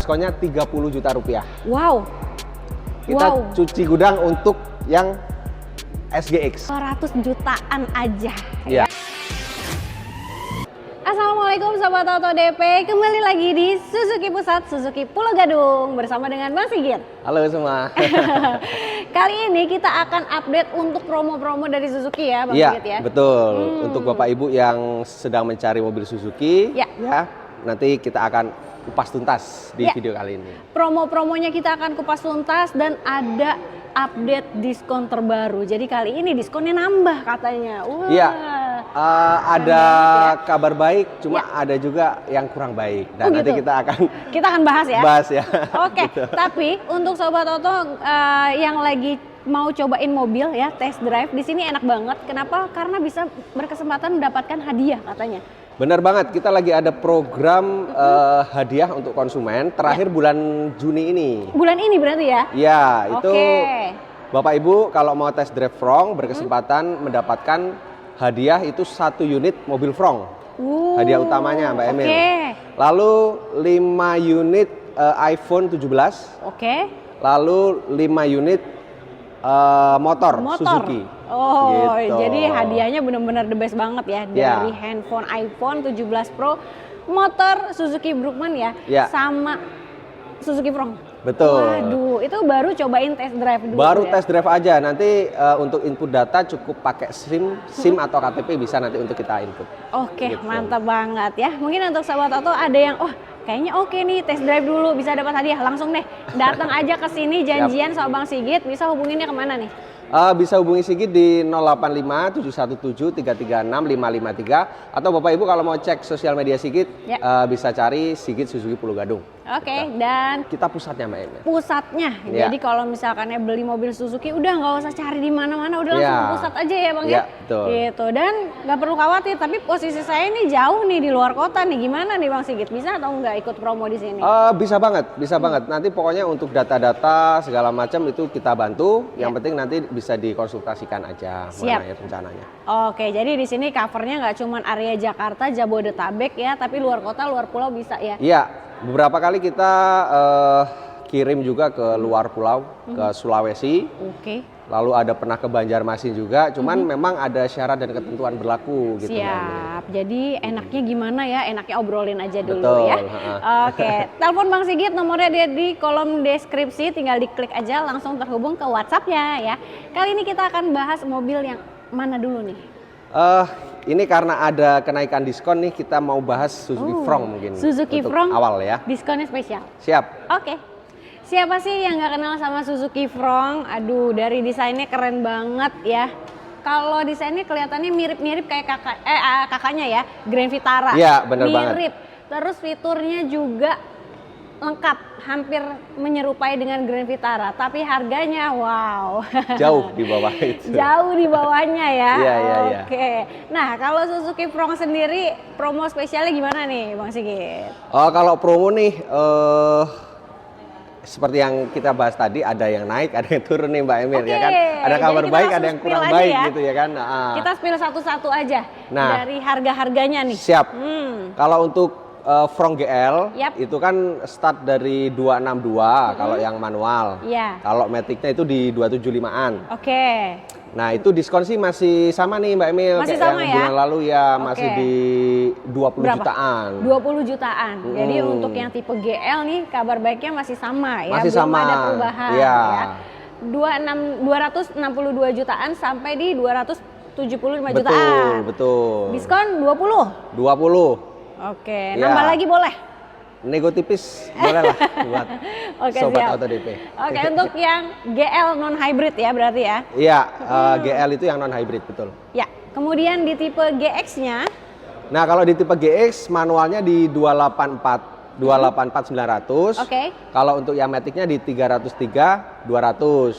diskonnya 30 juta rupiah. Wow. Kita cuci gudang untuk yang SGX. 200 jutaan aja. Iya. Assalamualaikum Sobat Auto DP, kembali lagi di Suzuki Pusat, Suzuki Pulau Gadung bersama dengan Bang Sigit. Halo semua. Kali ini kita akan update untuk promo-promo dari Suzuki ya Bang Sigit ya? Iya, betul. Untuk Bapak Ibu yang sedang mencari mobil Suzuki, ya nanti kita akan kupas tuntas di video kali ini. Promo-promonya kita akan kupas tuntas dan ada update diskon terbaru. Jadi kali ini diskonnya nambah katanya. Wah. Iya. Ada kabar baik, cuma ada juga yang kurang baik. Dan nanti kita akan bahas ya. Bahas ya. Oke. Gitu. Tapi untuk Sobat Auto yang lagi mau cobain mobil ya, test drive di sini enak banget. Kenapa? Karena bisa berkesempatan mendapatkan hadiah katanya. Benar banget, kita lagi ada program hadiah untuk konsumen terakhir bulan Juni ini. Bulan ini berarti ya? Iya, itu Bapak Ibu kalau mau test drive Frong berkesempatan mendapatkan hadiah itu 1 unit mobil Frong. Hadiah utamanya Mbak Emil. Lalu 5 unit iPhone 17. Lalu 5 unit motor Suzuki. Oh, gitu. Jadi hadiahnya benar-benar the best banget ya. Dari handphone iPhone 17 Pro, motor Suzuki Brookman ya, sama Suzuki Frong. Betul. Waduh, itu baru cobain test drive dulu. Baru test drive aja. Nanti untuk input data cukup pakai SIM atau KTP bisa nanti untuk kita input. Oke, gitu. Mantap banget ya. Mungkin untuk Sobat Auto ada yang kayaknya oke nih test drive dulu bisa dapat hadiah, langsung deh datang aja ke sini janjian sama Bang Sigit. Bisa hubunginnya kemana nih? Bisa hubungi Sigit di 085 717 336 553 atau Bapak Ibu kalau mau cek sosial media Sigit bisa cari Sigit Suzuki Pulau Gadung. Oke, dan kita pusatnya Mbak Emil. Pusatnya, jadi kalau misalkan beli mobil Suzuki udah nggak usah cari di mana-mana, udah langsung pusat aja ya Bang ya. Betul. Gitu, dan nggak perlu khawatir. Tapi posisi saya ini jauh nih di luar kota nih, gimana nih Bang Sigit? Bisa atau nggak ikut promo di sini? Bisa banget, bisa banget. Nanti pokoknya untuk data-data segala macam itu kita bantu. Yang penting nanti bisa dikonsultasikan aja mengenai rencananya. Oke, jadi di sini covernya nggak cuma area Jakarta, Jabodetabek ya, tapi luar kota, luar pulau bisa ya? Iya. Beberapa kali kita kirim juga ke luar pulau, ke Sulawesi. Lalu ada pernah ke Banjarmasin juga, cuman memang ada syarat dan ketentuan berlaku gitu. Siap. Jadi enaknya gimana ya? Enaknya obrolin aja dulu ya. Oke. Telepon Bang Sigit, nomornya dia di kolom deskripsi, tinggal diklik aja langsung terhubung ke WhatsApp-nya ya. Kali ini kita akan bahas mobil yang mana dulu nih? Ini karena ada kenaikan diskon nih, kita mau bahas Suzuki Frong mungkin. Suzuki Frong awal ya. Diskonnya spesial. Siap. Oke. Siapa sih yang nggak kenal sama Suzuki Frong? Aduh, dari desainnya keren banget ya. Kalau desainnya kelihatannya mirip-mirip kayak kakaknya ya, Grand Vitara. Iya, benar banget. Mirip. Terus fiturnya juga lengkap, hampir menyerupai dengan Grand Vitara, tapi harganya wow. Jauh di bawah itu. Jauh di bawahnya ya. Oke. Nah, kalau Suzuki Frong sendiri promo spesialnya gimana nih Bang Sigit? Kalau promo nih seperti yang kita bahas tadi, ada yang naik, ada yang turun nih Mbak Emil ya kan. Ada kabar baik, ada yang kurang baik gitu ya kan. Kita spill satu-satu aja dari harga-harganya nih. Siap. Kalau untuk Frong GL itu kan start dari 262 kalau yang manual. Kalau Matic-nya itu di 275-an. Nah, itu diskon sih masih sama nih Mbak Emil. Masih sama ya? Bulan lalu ya masih di 20 jutaan. 20 jutaan. Jadi untuk yang tipe GL nih kabar baiknya masih sama ya. Masih belum ada perubahan ya. 262 jutaan sampai di 275 jutaan. Betul. Diskon 20. Oke, nambah lagi boleh? Nego tipis boleh lah buat Sobat Auto DP. Oke, untuk yang GL non hybrid ya berarti ya? Iya, GL itu yang non hybrid betul. Ya, kemudian di tipe GX-nya? Nah, kalau di tipe GX manualnya di 284 900. Kalau untuk yang Matic-nya di 303 200.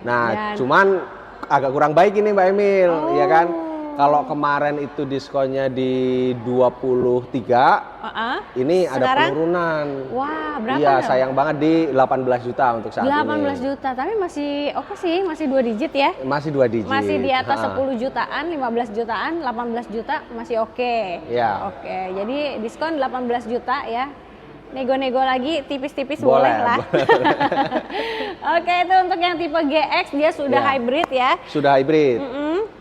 Nah, cuman agak kurang baik ini Mbak Emil, ya kan? Kalau kemarin itu diskonnya di 23, ini ada penurunan. Wah, berapa? Iya, sayang banget di 18 juta untuk saat 18 juta, tapi masih oke sih, masih 2 digit ya? Masih 2 digit. Masih di atas 10 jutaan, 15 jutaan, 18 juta masih oke. Iya. Oke, jadi diskon 18 juta ya. nego-nego lagi tipis-tipis boleh lah. Oke, itu untuk yang tipe GX dia sudah hybrid ya. Sudah hybrid.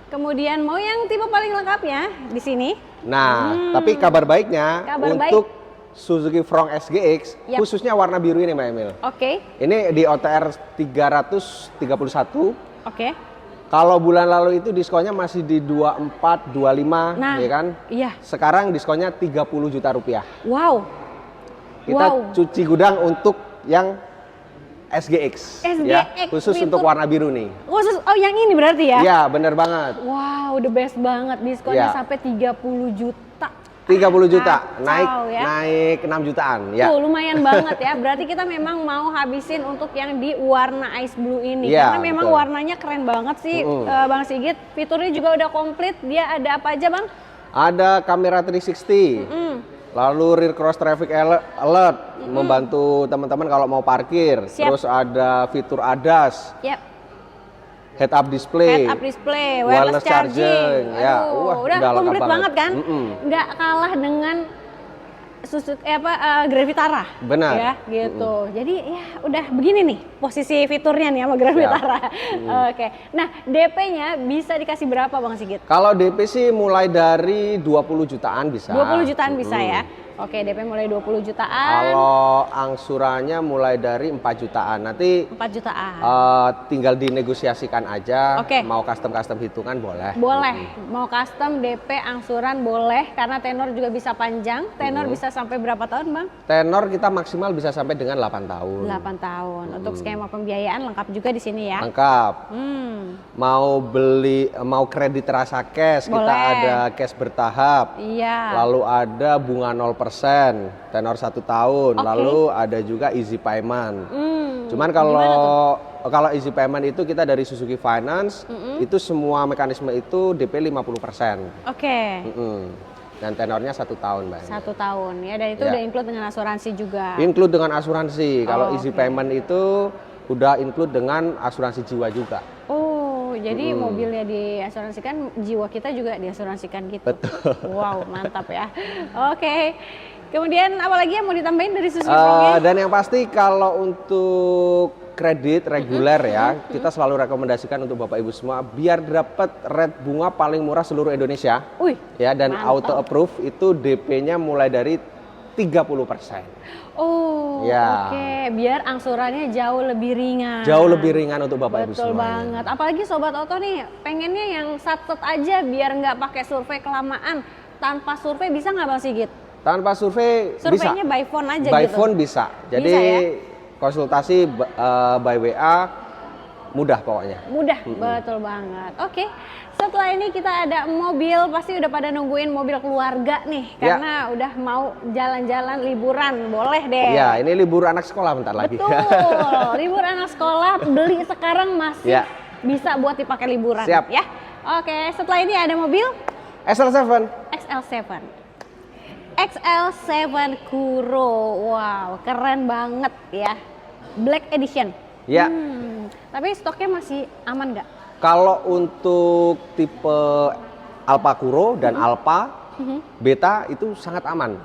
Kemudian mau yang tipe paling lengkapnya di sini. Nah, tapi kabar baiknya untuk Suzuki Fronx SGX khususnya warna biru ini Mbak Emil. Oke. Ini di OTR 331. Oke. Kalau bulan lalu itu diskonnya masih di 24, 25, ya kan? Iya. Sekarang diskonnya 30 juta rupiah. Wow. Kita cuci gudang untuk yang SGX. Ya, khusus untuk warna biru nih. Khusus, yang ini berarti ya? Iya, bener banget. Wow, the best banget. Diskonnya sampai 30 juta. 30 juta, ya. naik 6 jutaan. Ya. Tuh, lumayan banget ya. Berarti kita memang mau habisin untuk yang di warna ice blue ini. Karena memang warnanya keren banget sih, Bang Sigit. Fiturnya juga udah komplit. Dia ada apa aja, Bang? Ada kamera 360. Lalu rear cross traffic alert, membantu teman-teman kalau mau parkir. Terus ada fitur ADAS. Head up display, wireless charging. Ya, udah komplit banget kan? Nggak kalah dengan Grand Vitara. Benar. Ya, gitu. Jadi ya udah begini nih posisi fiturnya nih sama Grand Vitara. Oke. Nah, DP-nya bisa dikasih berapa Bang Sigit? Kalau DP sih mulai dari 20 jutaan bisa. 20 jutaan bisa ya. Oke, DP mulai 20 jutaan. Kalau angsurannya mulai dari 4 jutaan. Nanti 4 jutaan. Tinggal dinegosiasikan aja. Mau custom hitungan boleh. Boleh. Mau custom DP angsuran boleh karena tenor juga bisa panjang. Tenor bisa sampai berapa tahun, Bang? Tenor kita maksimal bisa sampai dengan 8 tahun. 8 tahun. Untuk skema pembiayaan lengkap juga di sini ya. Lengkap. Mau kredit rasa cash, kita ada cash bertahap. Iya. Lalu ada bunga 0%, tenor 1 tahun. Lalu ada juga easy payment. Cuman kalau easy payment itu kita dari Suzuki Finance, itu semua mekanisme itu DP 50%. Dan tenornya 1 tahun, Mbak. 1 tahun ya, dan itu udah include dengan asuransi juga. Include dengan asuransi. Kalau easy payment itu udah include dengan asuransi jiwa juga. Jadi mobilnya diasuransikan, jiwa kita juga diasuransikan gitu. Betul. Wow, mantap ya. Oke. Kemudian apalagi yang mau ditambahin dari Suzuki Fronx? Dan yang pasti kalau untuk kredit reguler ya, kita selalu rekomendasikan untuk Bapak Ibu semua biar dapat rate bunga paling murah seluruh Indonesia. Ya, dan auto approve itu DP-nya mulai dari 30%. Biar angsurannya jauh lebih ringan. Jauh lebih ringan untuk Bapak Ibu semua. Betul banget. Apalagi Sobat Oto nih, pengennya yang sat-set aja biar nggak pakai survei kelamaan. Tanpa survei bisa nggak Bang Sigit? Tanpa survei bisa. Surveinya by phone aja by gitu? By phone bisa. Jadi bisa, ya? Konsultasi by WA mudah pokoknya. Mudah, betul banget. Oke. Setelah ini kita ada mobil, pasti udah pada nungguin mobil keluarga nih, karena udah mau jalan-jalan liburan, boleh deh. Ya, ini libur anak sekolah bentar lagi. Betul, libur anak sekolah, beli sekarang masih bisa buat dipakai liburan. Siap. Ya. Oke, setelah ini ada mobil XL7. XL7 Kuro, wow, keren banget ya. Black Edition. Ya. Tapi stoknya masih aman nggak? Kalau untuk tipe Alfa Kuro dan Alfa Beta itu sangat aman.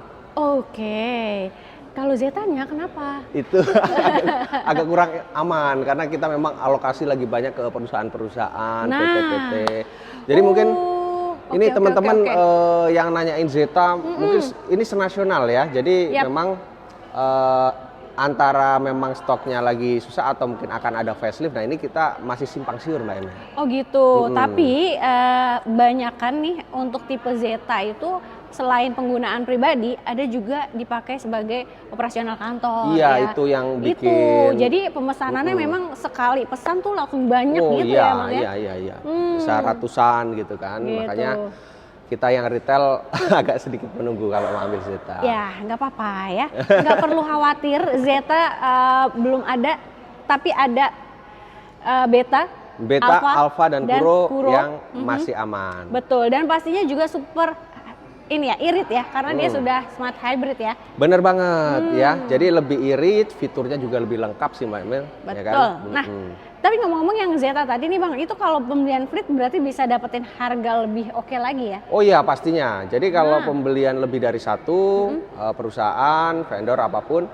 Kalau Zetanya kenapa? Itu agak kurang aman karena kita memang alokasi lagi banyak ke perusahaan-perusahaan, PT-PT. Jadi mungkin ini teman-teman yang nanyain Zeta, mungkin ini senasional ya. Jadi memang antara memang stoknya lagi susah atau mungkin akan ada facelift. Nah ini kita masih simpang siur Mbak Emil. Oh gitu, tapi banyakan nih untuk tipe Zeta itu selain penggunaan pribadi ada juga dipakai sebagai operasional kantor. Iya ya. Itu yang bikin. Itu, jadi pemesanannya memang sekali pesan tuh langsung banyak gitu ya Bang ya? Iya. Bisa ratusan gitu kan, makanya kita yang retail agak sedikit menunggu kalau mau ambil Zeta. Ya, nggak apa-apa ya. Nggak perlu khawatir, Zeta belum ada, tapi ada Beta, Alfa dan Kuro yang masih aman. Betul, dan pastinya juga super ini ya, irit ya, karena dia sudah smart hybrid ya. Bener banget ya, jadi lebih irit, fiturnya juga lebih lengkap sih Mbak Emil. Betul. Ya kan? Nah, tapi ngomong-ngomong yang Zeta tadi nih Bang, itu kalau pembelian fleet berarti bisa dapetin harga lebih oke lagi ya? Oh iya pastinya, jadi kalau pembelian lebih dari satu perusahaan, vendor apapun,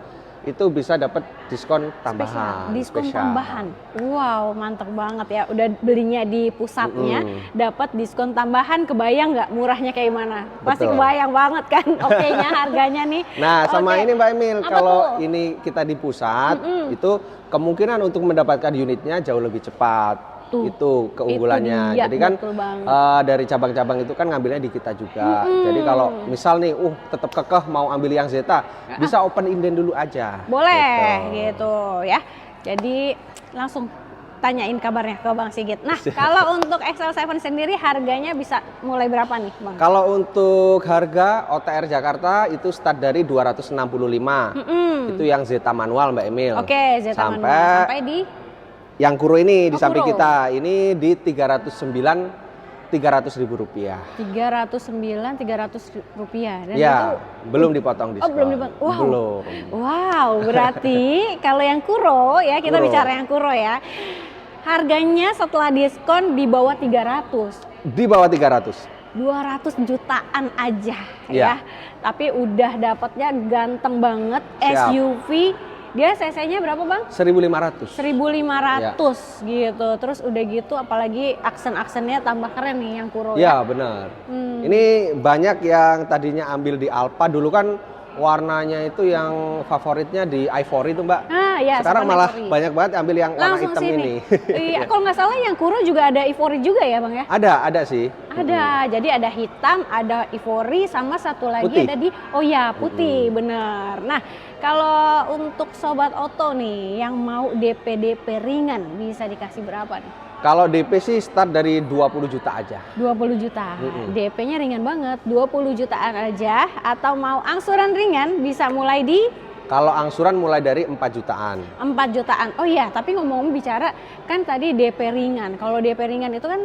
itu bisa dapat diskon tambahan. Diskon tambahan. Wow, mantep banget ya. Udah belinya di pusatnya, dapat diskon tambahan. Kebayang nggak murahnya kayak mana? Pasti kebayang banget kan. Oke-nya harganya nih. Nah, sama ini Mbak Emil, kalau ini kita di pusat, itu kemungkinan untuk mendapatkan unitnya jauh lebih cepat. Itu keunggulannya. Jadi kan dari cabang-cabang itu kan ngambilnya di kita juga. Jadi kalau misal nih, tetap kekeh mau ambil yang Zeta, bisa open inden dulu aja. Boleh gitu ya. Jadi langsung tanyain kabarnya ke Bang Sigit. Nah, kalau untuk XL7 sendiri harganya bisa mulai berapa nih Bang? Kalau untuk harga OTR Jakarta itu start dari 265. Itu yang Zeta manual Mbak Emil. Oke, Zeta manual sampai di yang Kuro ini di samping kita ini di 300.000 rupiah. 300 rupiah. Dan ya, itu belum dipotong diskon. Oh, belum dipotong. Wow. Belum. Wow, berarti kalau yang Kuro ya, kita bicara yang Kuro ya. Harganya setelah diskon di bawah 300. Di bawah 300. 200 jutaan aja ya. Tapi udah dapatnya ganteng banget. SUV. Dia cc-nya berapa Bang? 1.500. 1.500 gitu. Terus udah gitu apalagi aksen-aksennya tambah keren nih yang Kuro ya. Benar. Ini banyak yang tadinya ambil di Alfa, dulu kan warnanya itu yang favoritnya di Ivory itu Mbak. Ya, sekarang malah banyak banget ambil yang warna hitam ini. Iya, kalau nggak salah yang Kuro juga ada Ivory juga ya Bang ya? Ada sih. Ada, jadi ada hitam, ada Ivory, sama satu lagi putih. Ada di, putih, bener. Nah, kalau untuk Sobat Oto nih, yang mau DP ringan, bisa dikasih berapa nih? Kalau DP sih start dari 20 juta aja. 20 juta, DP-nya ringan banget, 20 jutaan aja. Atau mau angsuran ringan, bisa mulai di? Kalau angsuran mulai dari 4 jutaan. 4 jutaan, oh iya, tapi ngomong bicara, kan tadi DP ringan. Kalau DP ringan itu kan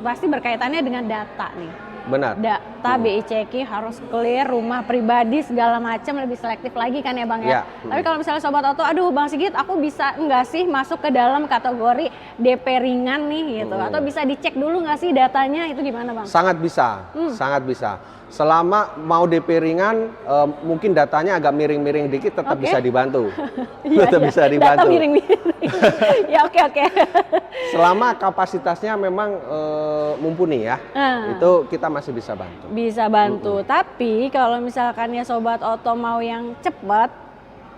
pasti berkaitannya dengan data nih. Benar. Data BICQ harus clear, rumah pribadi segala macam, lebih selektif lagi kan ya Bang ya. Tapi kalau misalnya Sobat Oto, aduh Bang Sigit, aku bisa nggak sih masuk ke dalam kategori DP ringan nih gitu? Atau bisa dicek dulu nggak sih datanya, itu gimana Bang? Sangat bisa, sangat bisa. Selama mau DP ringan, mungkin datanya agak miring-miring dikit, tetap bisa dibantu. Tetap bisa dibantu. Data miring-miring. Ya oke. Selama kapasitasnya memang mumpuni ya, itu kita masih bisa bantu. Bisa bantu, tapi kalau misalkan ya Sobat Oto mau yang cepat,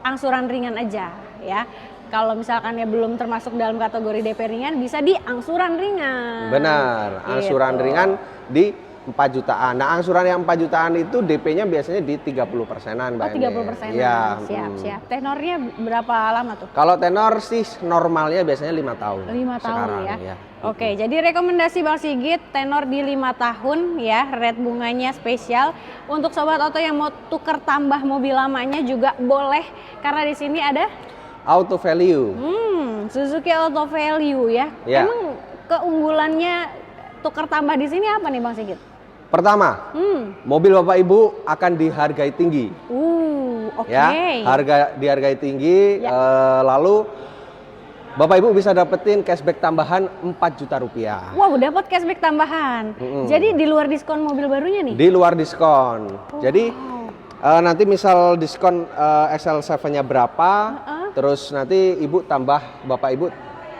angsuran ringan aja ya. Kalau misalkan ya belum termasuk dalam kategori DP ringan, bisa di angsuran ringan. Benar, angsuran ringan di 4 jutaan. Nah, angsuran yang 4 jutaan itu DP-nya biasanya di 30%-an Mbak. 30%-an. Ya. Siap. Tenornya berapa lama tuh? Kalau tenor sih normalnya biasanya 5 tahun. 5 tahun sekarang, ya. Oke, jadi rekomendasi Bang Sigit tenor di 5 tahun ya, rate bunganya spesial. Untuk Sobat Oto yang mau tuker tambah mobil lamanya juga boleh, karena di sini ada Auto Value. Suzuki Auto Value ya. Emang keunggulannya tuker tambah di sini apa nih Bang Sigit? Pertama, mobil Bapak Ibu akan dihargai tinggi. Oke. Ya, dihargai tinggi, lalu Bapak Ibu bisa dapetin cashback tambahan 4 juta rupiah. Wow, dapat cashback tambahan. Jadi di luar diskon mobil barunya nih? Di luar diskon. Jadi nanti misal diskon XL7-nya berapa, terus nanti Bapak Ibu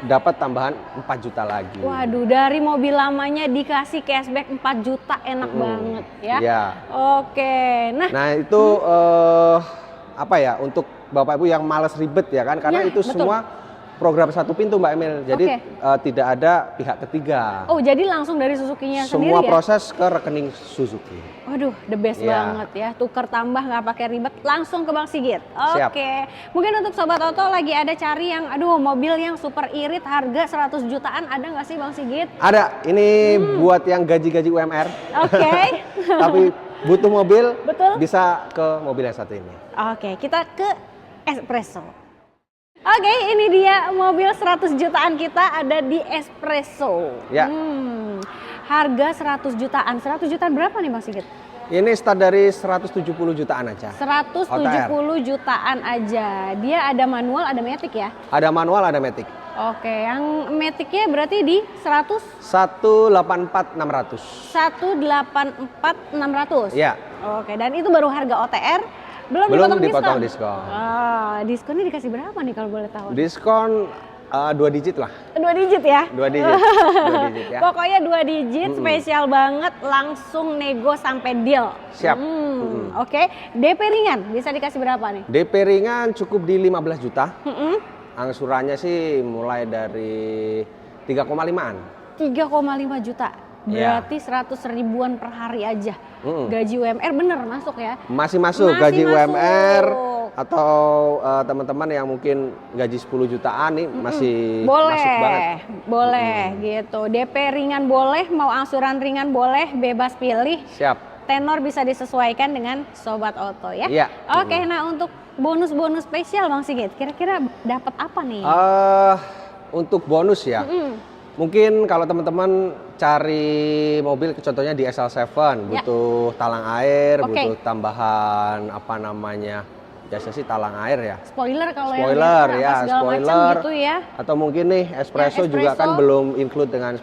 dapat tambahan 4 juta lagi. Waduh, dari mobil lamanya dikasih cashback 4 juta, enak banget ya. Ya. Oke. Nah itu untuk Bapak Ibu yang malas ribet ya kan, karena itu betul. Semua program satu pintu Mbak Emil, jadi tidak ada pihak ketiga. Oh, jadi langsung dari Suzuki-nya sendiri ya? Semua ya? proses ke rekening Suzuki. Waduh, the best banget ya. Tuker tambah nggak pakai ribet, langsung ke Bang Sigit. Oke. Mungkin untuk Sobat Oto lagi ada cari yang, mobil yang super irit, harga 100 jutaan, ada nggak sih Bang Sigit? Ada, ini buat yang gaji-gaji UMR. Oke. Tapi butuh mobil, betul, bisa ke mobil yang satu ini. Oke, kita ke Espresso. Oke, ini dia mobil 100 jutaan kita ada di Espresso. Ya. Harga 100 jutaan. 100 jutaan berapa nih Bang Sigit? Ini start dari 170 jutaan aja. 170 OTR. Jutaan aja. Dia ada manual, ada matic ya? Ada manual, ada matic. Oke, yang maticnya berarti di 184.600. 184.600. Ya. Oke, dan itu baru harga OTR, belum dipotong diskon. Oh, diskonnya dikasih berapa nih kalau boleh tahu? Diskon 2 digit lah. 2 digit ya? 2 digit. 2 digit ya. Pokoknya 2 digit, spesial banget, langsung nego sampai deal. Siap. Oke, DP ringan bisa dikasih berapa nih? DP ringan cukup di 15 juta. Angsurannya sih mulai dari 3,5-an. 3,5 juta. Berarti 100 ribuan per hari aja. Gaji UMR bener masuk ya? Masih masuk gaji UMR atau teman-teman yang mungkin gaji 10 jutaan nih masih masuk banget. Boleh gitu. DP ringan boleh, mau angsuran ringan boleh, bebas pilih. Siap. Tenor bisa disesuaikan dengan Sobat Oto ya. Iya. Oke, nah untuk bonus-bonus spesial Bang Sigit, kira-kira dapat apa nih? Untuk bonus ya. Mungkin kalau teman-teman cari mobil contohnya di SL7 butuh talang air, butuh tambahan apa namanya? Biasanya sih talang air ya. Spoiler kalau spoiler yang spoiler gitu ya. Atau mungkin nih espresso juga kan belum include dengan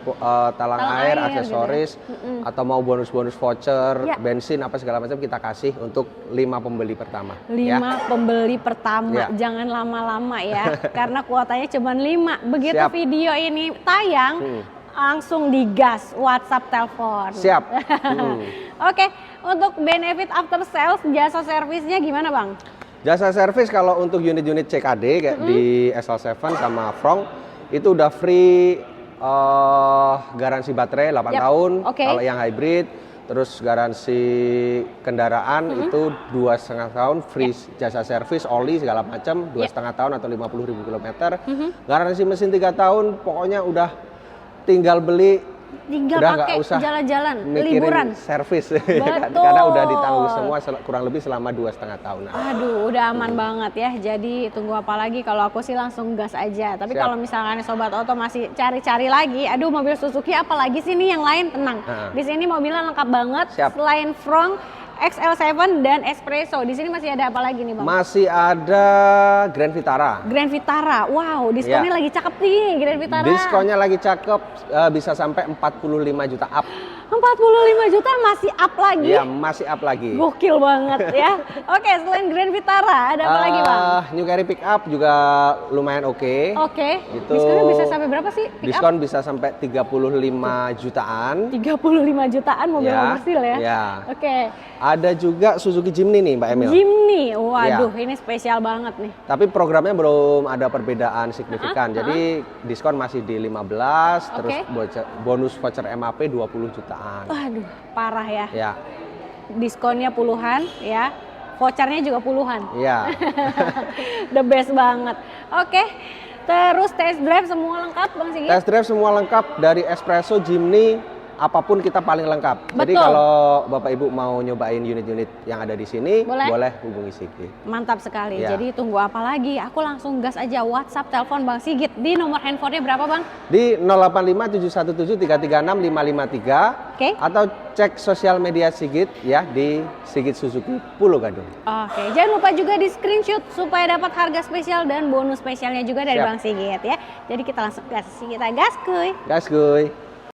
talang air, aksesoris gitu. Atau mau bonus-bonus voucher, bensin apa segala macam kita kasih untuk 5 pembeli pertama. 5 pembeli pertama, jangan lama-lama ya. Karena kuotanya cuma 5. Begitu video ini tayang langsung digas WhatsApp telepon. Siap. Oke, untuk benefit after sales jasa servisnya gimana Bang? Jasa servis kalau untuk unit-unit CKD kayak di SL7 sama Frong itu udah free garansi baterai 8 tahun. Kalau yang hybrid, terus garansi kendaraan itu 2,5 tahun free jasa servis, oli segala macam 2,5 tahun atau 50.000 kilometer. Garansi mesin 3 tahun, pokoknya udah tinggal beli. Tinggal pakai jalan-jalan, liburan, servis, karena udah ditanggung semua kurang lebih selama 2,5 tahunan. Aduh, udah aman banget ya. Jadi tunggu apa lagi? Kalau aku sih langsung gas aja. Tapi kalau misalkan Sobat Oto masih cari-cari lagi, aduh mobil Suzuki apa lagi sih nih yang lain, tenang. Di sini mobilnya lengkap banget. Selain Frong, XL7 dan Espresso. Di sini masih ada apa lagi nih Bang? Masih ada Grand Vitara. Grand Vitara, wow, diskonnya lagi cakep nih Grand Vitara. Diskonnya lagi cakep, bisa sampai 45 juta up. 45 juta masih up lagi? Iya, masih up lagi. Gokil banget ya. Oke, selain Grand Vitara, ada apa lagi Bang? New Carry Pickup juga lumayan oke. Gitu. Diskonnya bisa sampai berapa sih? Diskon bisa sampai 35 jutaan. 35 jutaan mobil komersil ya? Oke. Ada juga Suzuki Jimny nih Mbak Emil. Jimny, waduh ini spesial banget nih. Tapi programnya belum ada perbedaan signifikan. Jadi diskon masih di 15, terus bonus voucher MAP 20 jutaan. Waduh, parah ya. Ya. Diskonnya puluhan ya. Vouchernya juga puluhan. Iya. The best banget. Oke. Terus test drive semua lengkap Bang Sigit? Test drive semua lengkap dari Espresso, Jimny, apapun kita paling lengkap. Jadi kalau Bapak Ibu mau nyobain unit-unit yang ada di sini, boleh hubungi Sigit. Mantap sekali. Jadi tunggu apa lagi? Aku langsung gas aja WhatsApp telepon Bang Sigit. Di nomor handphonenya berapa Bang? Di 085717336553. Atau cek sosial media Sigit ya di Sigit Suzuki Pulau Gadung. Jangan lupa juga di screenshot supaya dapat harga spesial dan bonus spesialnya juga dari Bang Sigit ya. Jadi kita langsung gas, kita gas kuy. Gas kuy.